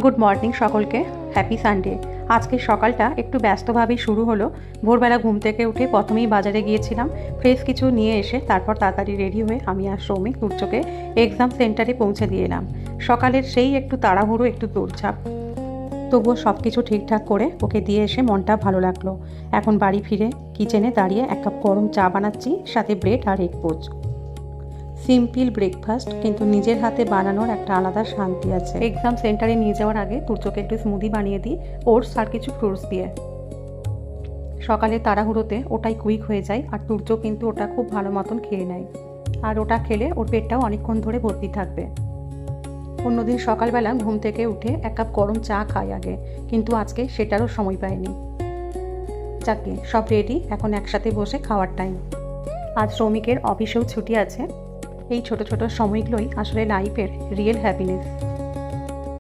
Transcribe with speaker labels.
Speaker 1: Good morning সকলকে, happy Sunday. আজকের সকালটা একটু ব্যস্তভাবেই শুরু হলো। ভোরবেলা ঘুম থেকে উঠে প্রথমেই বাজারে গিয়েছিলাম, ফ্রেশ কিছু নিয়ে এসে তারপর তাড়াতাড়ি রেডি হয়ে আমি আর সৌমিক তুর্যকে এক্সাম সেন্টারে পৌঁছে দিয়ে এলাম। সকালের সেই একটু তাড়াহুড়ো, একটু দৌড়ঝাঁপ, তবুও সব কিছু ঠিকঠাক করে ওকে দিয়ে এসে মনটা ভালো লাগলো। এখন বাড়ি ফিরে কিচেনে দাঁড়িয়ে এক কাপ গরম চা বানাচ্ছি, সাথে ব্রেড আর এগ পোচ। সিম্পল ব্রেকফাস্ট, কিন্তু নিজের হাতে বানানোর একটা আলাদা শান্তি আছে। এক্সাম সেন্টারে নিয়ে যাওয়ার আগে তুর্যকে একটু স্মুদি বানিয়ে দিই, ওটস আর কিছু ফ্রুটস দিয়ে। সকালে তাড়াহুড়োতে ওটাই কুইক হয়ে যায়, আর তুর্য কিন্তু ওটা খুব ভালো মতন খেয়ে নেয়, আর ওটা খেলে ওর পেটটাও অনেকক্ষণ ধরে ভর্তি থাকবে। অন্যদিন সকালবেলা ঘুম থেকে উঠে এক কাপ গরম চা খাই আগে, কিন্তু আজকে সেটারও সময় পাইনি। যাকে সব রেডি, এখন একসাথে বসে খাওয়ার টাইম। আজ শ্রমিকের অফিসেও ছুটি আছে। এই ছোট ছোট সময়গুলোই আসলে লাইফের রিয়েল হ্যাপিনেস।